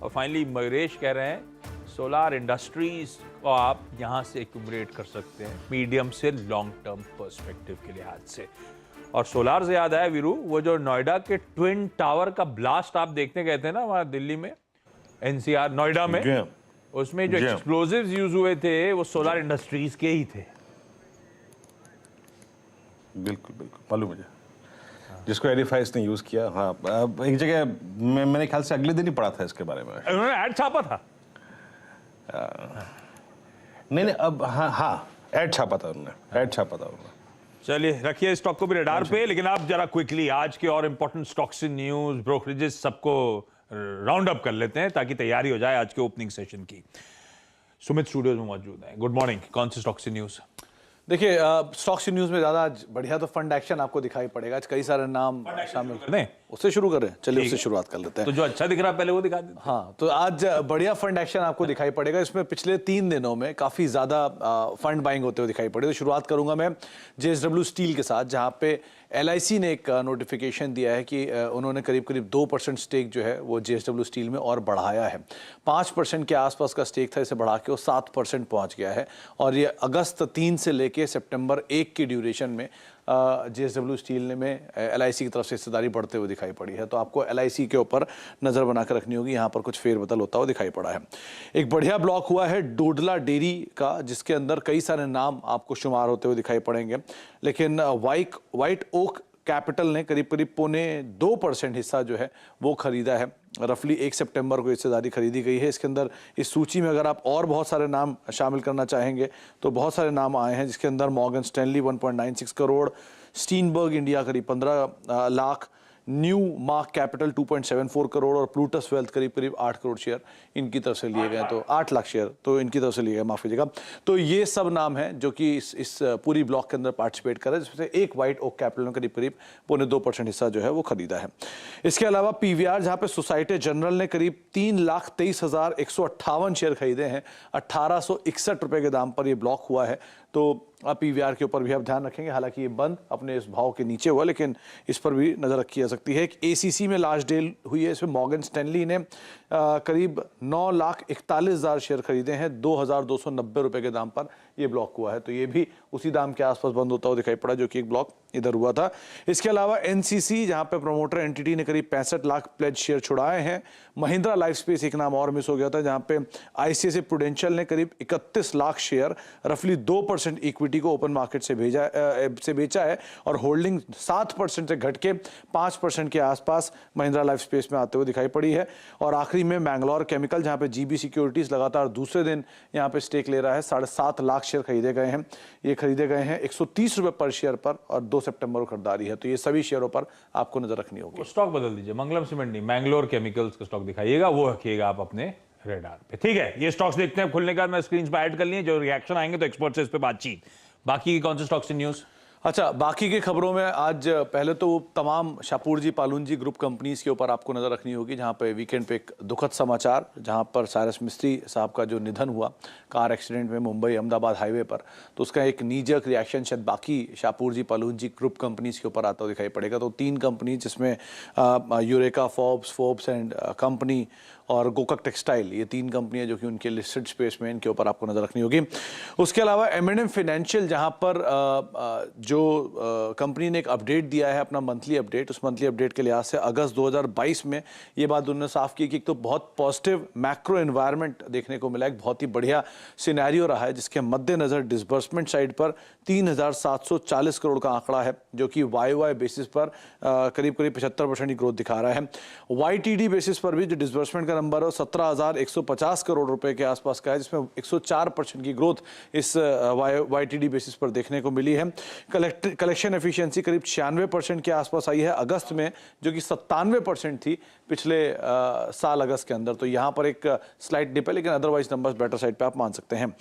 और फाइनली मयूरेश कह रहे हैं सोलार इंडस्ट्रीज को आप यहाँ से एक्यूमुलेट कर सकते हैं मीडियम से लॉन्ग टर्म पर्सपेक्टिव के लिहाज से। और सोलार से याद आया वीरू, वो जो नोएडा के ट्विन टावर का ब्लास्ट आप देखने गए थे ना वहाँ दिल्ली में, एनसीआर नोएडा में, उसमें जो एक्सप्लोजिव्स यूज हुए थे वो सोलार इंडस्ट्रीज के ही थे। बिल्कुल बिल्कुल मालूम मुझे, जिसको एडिफाइस ने यूज किया। हाँ, एक जगह मैंने ख्याल से अगले दिन ही पढ़ा था इसके बारे में, उन्होंने ऐड छापा था। नहीं अब हाँ ऐड छापा था उन्होंने, ऐड छापा था उन्होंने। चलिए रखिए स्टॉक को भी रडार पे, लेकिन आप जरा क्विकली आज के और important stocks in news brokerages सबको राउंड अप कर लेते हैं ताकि तैयारी हो जाए आज के ओपनिंग सेशन की। सुमित स्टूडियोज में मौजूद है। गुड मॉर्निंग, कौन से स्टॉक्स इन न्यूज? देखिए स्टॉक्स इन न्यूज में ज्यादा आज बढ़िया तो फंड एक्शन आपको दिखाई पड़ेगा। आज कई सारे नाम शामिल हैं, उससे शुरू करें। चलिए उससे शुरुआत कर लेते हैं। तो जो अच्छा दिख रहा है पहले वो दिखा देते हैं। हाँ, तो आज बढ़िया फंड एक्शन आपको दिखाई पड़ेगा। इसमें पिछले 3 दिनों में काफी ज्यादा फंड बाइंग होते हुए दिखाई पड़े। तो शुरुआत करूंगा मैं JSW स्टील के साथ, जहां पे LIC ने एक नोटिफिकेशन दिया है कि उन्होंने करीब 2% स्टेक जो है वो JSW स्टील में और बढ़ाया है। 5% के आसपास का स्टेक था, इसे बढ़ा के वो 7% पहुंच गया है। और ये अगस्त 3 से लेके सितंबर 1 की ड्यूरेशन में JSW स्टील में LIC की तरफ से हिस्सेदारी बढ़ते हुए दिखाई पड़ी है। तो आपको LIC के ऊपर नज़र बनाकर रखनी होगी, यहाँ पर कुछ फेरबदल होता हुआ दिखाई पड़ा है। एक बढ़िया ब्लॉक हुआ है डोडला डेयरी का, जिसके अंदर कई सारे नाम आपको शुमार होते हुए दिखाई पड़ेंगे। लेकिन व्हाइट ओक कैपिटल ने करीब 0.25% हिस्सा जो है वो खरीदा है। रफली 1 सितंबर को हिस्सेदारी खरीदी गई है। इसके अंदर इस सूची में अगर आप और बहुत सारे नाम शामिल करना चाहेंगे तो बहुत सारे नाम आए हैं, जिसके अंदर Morgan Stanley 1.96 crore, Steinberg India करीब 15 lakh, new mark capital 2.74 crore और प्लूटस वेल्थ करीब 8 करोड़ शेयर इनकी तरफ से लिए गए। तो 8 लाख शेयर तो इनकी तरफ से लिए गए, माफ कीजिएगा। तो ये सब नाम हैं जो कि इस पूरी ब्लॉक के अंदर पार्टिसिपेट कर रहे हैं, जिसमें से एक व्हाइट ओक कैपिटल ने करीब 0.25% हिस्सा जो है वो खरीदा है। इसके अलावा PVR, जहाँ पे सोसाइटी जनरल ने करीब 3,23,158 शेयर खरीदे हैं। 1861 रुपये के दाम पर ये ब्लॉक हुआ है। तो PVR के ऊपर भी आप ध्यान रखेंगे। हालांकि ये बंद अपने इस भाव के नीचे हुआ, लेकिन इस पर भी नजर रखी जा सकती है। एक ACC में लास्ट डील हुई है, इसमें मॉर्गन स्टैनली ने करीब 9,41,000 शेयर खरीदे हैं। 2,290 रुपये के दाम पर यह ब्लॉक हुआ है। तो ये भी उसी दाम के आसपास बंद होता हुआ दिखाई पड़ा जो कि एक ब्लॉक इधर हुआ था। इसके अलावा NCC, जहां पे प्रमोटर एंटिटी ने करीब 65 लाख प्लेज शेयर छुड़ाए हैं। महिंद्रा लाइफस्पेस एक नाम और मिस हो गया था, जहां पे ICICI प्रूडेंशियल ने करीब 31 लाख शेयर रफली 2% इक्विटी को ओपन मार्केट से बेचा है और होल्डिंग 7% से घट के 5% के आसपास महिंद्रा लाइफस्पेस में आते हुए दिखाई पड़ी है। और आखिरी में मैंगलोर केमिकल, जहां पे GB सिक्योरिटीज लगातार दूसरे दिन यहां पे स्टेक ले रहा है। 7.5 लाख शेयर खरीदे गए हैं। ये खरीदे गए हैं 130 रुपए पर शेयर पर और 2 सितंबर को खरीदारी है। तो ये सभी शेयरों पर आपको नजर रखनी होगी। स्टॉक बदल दीजिए, मंगलम सीमेंट नहीं, मैंगलोर केमिकल्स का स्टॉक दिखाइएगा, वो रखिएगा आप अपने रेडार पे। ठीक है, ये स्टॉक्स देखते हैं खुलने के बाद मैं स्क्रीन पर ऐड कर लिए, जो रिएक्शन आएंगे तो एक्सपर्ट से इस पे बातचीत। बाकी की कौन से स्टॉक्स इन न्यूज? अच्छा, बाकी की खबरों में आज पहले तो तमाम शाहपुर जी पालून जी ग्रुप कंपनीज के ऊपर आपको नज़र रखनी होगी, जहां पे वीकेंड पे एक दुखद समाचार, जहां पर साइरस मिस्त्री साहब का जो निधन हुआ कार एक्सीडेंट में मुंबई अहमदाबाद हाईवे पर, तो उसका एक नीजक रिएक्शन शायद बाकी शाहपुर जी पालून जी ग्रुप कंपनीज के ऊपर आता हुआ दिखाई पड़ेगा। तो 3 कंपनी जिसमें यूरेका, फोर्ब्स एंड कंपनी और गोकक टेक्सटाइल, ये 3 कंपनियां जो कि उनके लिस्टेड स्पेस में, इनके ऊपर आपको नजर रखनी होगी। उसके अलावा M&M फाइनेंशियल, जहां पर जो कंपनी ने एक अपडेट दिया है, अपना मंथली अपडेट, उस मंथली अपडेट के लिहाज से अगस्त 2022 में ये बात उन्होंने साफ की कि एक तो बहुत पॉजिटिव मैक्रो एनवायरनमेंट देखने को मिला, एक बहुत ही बढ़िया सिनेरियो रहा है, जिसके मद्देनजर डिसबर्समेंट साइड पर 3,740 करोड़ का आंकड़ा है, जो कि YOY बेसिस पर करीब 75% की ग्रोथ दिखा रहा है। YTD बेसिस पर भी जो डिसबर्समेंट का नंबर है 17,150 करोड़ रुपए के आसपास का है, जिसमें 104% की ग्रोथ इस YTD बेसिस पर देखने को मिली है। कलेक्शन एफिशिएंसी करीब 96% के आसपास आई है अगस्त में, जो कि 97% थी पिछले साल अगस्त के अंदर। तो यहाँ पर एक स्लाइट डिप है, लेकिन अदरवाइज नंबर्स बेटर साइड पे आप मान सकते हैं।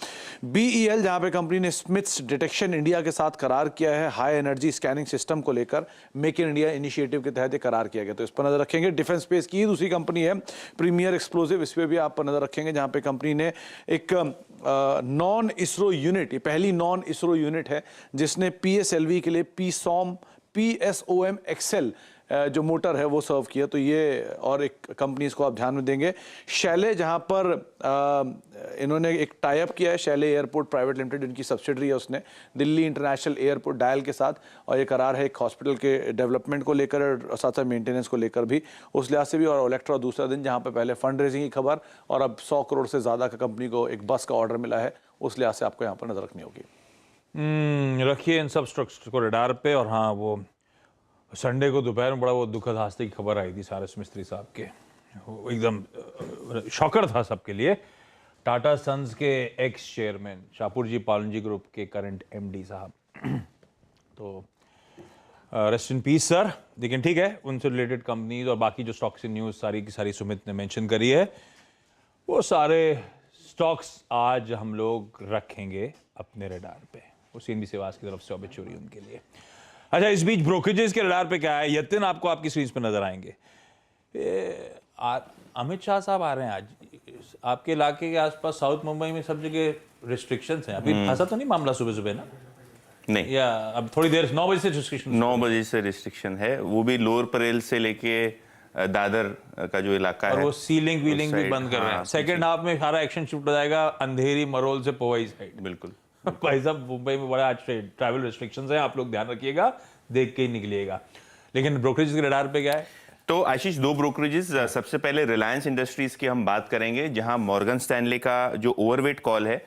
BEL, जहाँ पे कंपनी ने स्मिथ्स डिटेक्शन इंडिया के साथ करार किया है हाई एनर्जी स्कैनिंग सिस्टम को लेकर, मेक इन इंडिया इनिशिएटिव के तहत करार किया गया, तो इस पर नजर रखेंगे। डिफेंस स्पेस की दूसरी कंपनी है प्रीमियर एक्सप्लोसिव, इस पर भी आप नजर रखेंगे, जहाँ पे कंपनी ने एक नॉन इसरो यूनिट, ये पहली नॉन इसरो यूनिट है जिसने PSLV के लिए PSOM XL जो मोटर है वो सर्व किया, तो ये और एक कंपनीज को आप ध्यान में देंगे। शैले, जहां पर इन्होंने एक टाई अप किया है, शैले एयरपोर्ट प्राइवेट लिमिटेड, इनकी सब्सिडरी है, उसने दिल्ली इंटरनेशनल एयरपोर्ट डायल के साथ, और ये करार है एक हॉस्पिटल के डेवलपमेंट को लेकर और साथ साथ मेंटेनेंस को लेकर भी, उस लिहाज से भी। और इलेक्ट्रा दूसरा दिन जहां पे पहले फंड रेजिंग की खबर और अब 100 करोड़ से ज़्यादा का कंपनी को एक बस का ऑर्डर मिला है, उस लिहाज से आपको यहाँ पर नजर रखनी होगी। रखिए इन सब स्ट्रक्चर को रडार पे। और हाँ, वो संडे को दोपहर में बड़ा वो दुखद हादसे की खबर आई थी सारस मिस्त्री साहब के, वो एकदम शॉकर था सबके लिए। टाटा सन्स के एक्स चेयरमैन शाहपुर जी पालुंजी ग्रुप के करंट एमडी साहब, तो रेस्ट इन पीस सर। लेकिन ठीक है, उनसे रिलेटेड कंपनीज और बाकी जो स्टॉक्स की न्यूज़ सारी की सारी सुमित ने मेंशन करी है, वो सारे स्टॉक्स आज हम लोग रखेंगे अपने रडार पे। वो सीएनबी सेवास की तरफ से ऑबिचुरी उनके लिए। अच्छा, इस बीच ब्रोकरेजेस के रडार पे क्या है, यतिन आपको आपकी स्क्रीन पे नजर आएंगे। अमित शाह साहब आ रहे हैं आज आपके इलाके के आसपास, साउथ मुंबई में सब जगह रिस्ट्रिक्शंस हैं। अभी फंसा तो नहीं मामला सुबह सुबह ना? नहीं, या अब थोड़ी देर 9 बजे से रिस्ट्रिक्शन? 9 बजे से रिस्ट्रिक्शन है, वो भी लोअर परेल से लेके दादर का जो इलाका और है, वो सीलिंग वीलिंग भी बंद कर रहे हैं। सेकंड हाफ में सारा एक्शन शिफ्ट हो जाएगा अंधेरी मरोल से पोवई साइड। बिल्कुल। भाई साहब, मुंबई में बड़ा आज ट्रैवल रिस्ट्रिक्शंस हैं, आप लोग ध्यान रखिएगा, देख के ही निकलिएगा। लेकिन ब्रोकरेज के रडार पे क्या है? तो आशीष, 2 ब्रोकरेजेस। सबसे पहले रिलायंस इंडस्ट्रीज की हम बात करेंगे, जहां मॉर्गन स्टैनले का जो ओवरवेट कॉल है,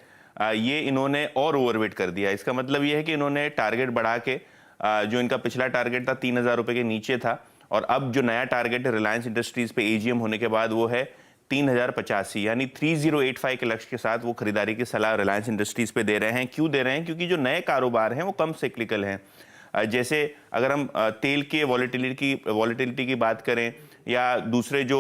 ये इन्होंने और ओवरवेट कर दिया। इसका मतलब ये है कि इन्होंने टारगेट बढ़ा के, जो इनका पिछला टारगेट था 3000 रुपए के नीचे था, और अब जो नया टारगेट है रिलायंस इंडस्ट्रीज पे एजीएम होने के बाद वो है 3085, यानी 3085 के लक्ष्य के साथ वो खरीदारी की सलाह रिलायंस इंडस्ट्रीज पे दे रहे हैं। क्यों दे रहे हैं? क्योंकि जो नए कारोबार हैं वो कम साइक्लिकल हैं। जैसे अगर हम तेल के वॉलेटिलिटी की बात करें, या दूसरे जो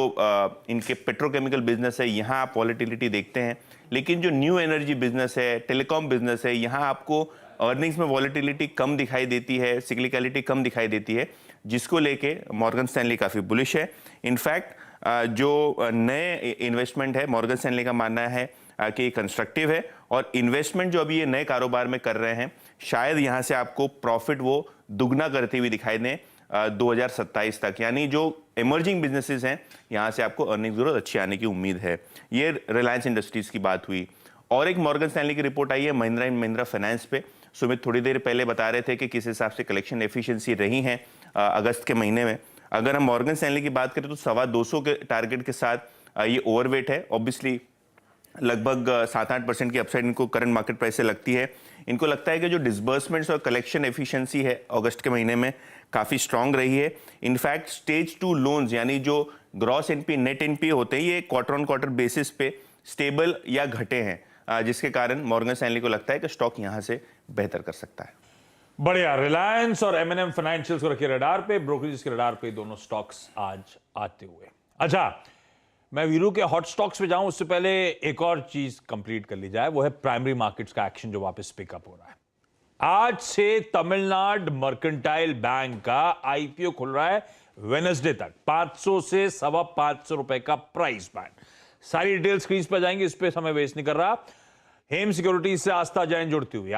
इनके पेट्रोकेमिकल बिजनेस है, यहाँ आप वॉलेटिलिटी देखते हैं। लेकिन जो न्यू एनर्जी बिजनेस है, टेलीकॉम बिजनेस है, यहाँ आपको अर्निंग्स में वॉलेटिलिटी कम दिखाई देती है, सिक्लिकलिटी कम दिखाई देती है, जिसको लेके मॉर्गन स्टैनली काफ़ी बुलिश है। इनफैक्ट जो नए इन्वेस्टमेंट है, मॉर्गन स्टैनली का मानना है कि कंस्ट्रक्टिव है, और इन्वेस्टमेंट जो अभी ये नए कारोबार में कर रहे हैं, शायद यहाँ से आपको प्रॉफिट वो दुगना करते हुए दिखाई दें 2027 तक। यानी जो इमर्जिंग बिजनेसेस हैं, यहाँ से आपको अर्निंग ग्रोथ अच्छी आने की उम्मीद है। ये रिलायंस इंडस्ट्रीज की बात हुई। और एक मॉर्गन स्टैनली की रिपोर्ट आई है महिंद्रा एंड महिंद्रा फाइनेंस पे। सुमित थोड़ी देर पहले बता रहे थे कि किस हिसाब से कलेक्शन एफिशिएंसी रही है अगस्त के महीने में। अगर हम मॉर्गन स्टैनली की बात करें तो 225 के टारगेट के साथ ये ओवरवेट है। ऑब्वियसली लगभग 7-8% की अपसाइड इनको करंट मार्केट प्राइस से लगती है। इनको लगता है कि जो डिसबर्समेंट्स और कलेक्शन एफिशिएंसी है अगस्त के महीने में काफ़ी स्ट्रांग रही है। इनफैक्ट स्टेज 2 लोन्स, यानी जो ग्रॉस एनपी नेट एनपी होते हैं, ये क्वार्टर ऑन क्वार्टर बेसिस पे स्टेबल या घटे हैं, जिसके कारण मॉर्गन स्टैनली को लगता है कि स्टॉक यहाँ से बेहतर कर सकता है। बढ़िया। रिलायंस और एमएनएम फाइनेंशियल्स को रखिए रडार पे, ब्रोकरेज के रडार पे दोनों स्टॉक्स आज आते हुए। अच्छा, मैं वीरू के हॉट स्टॉक्स पे जाऊं उससे पहले एक और चीज कंप्लीट कर ली जाए, वो है प्राइमरी मार्केट्स का एक्शन जो वापस पिकअप हो रहा है। आज से तमिलनाडु मर्केंटाइल बैंक का आईपीओ खुल रहा है वेडनेसडे तक, 500 से 525 रुपए का प्राइस बैंड। सारी डिटेल्स स्क्रीन पर जाएंगे, इस पे समय वेस्ट नहीं कर रहा। हेम सिक्योरिटीज से आस्था जैन जुड़ती हुई।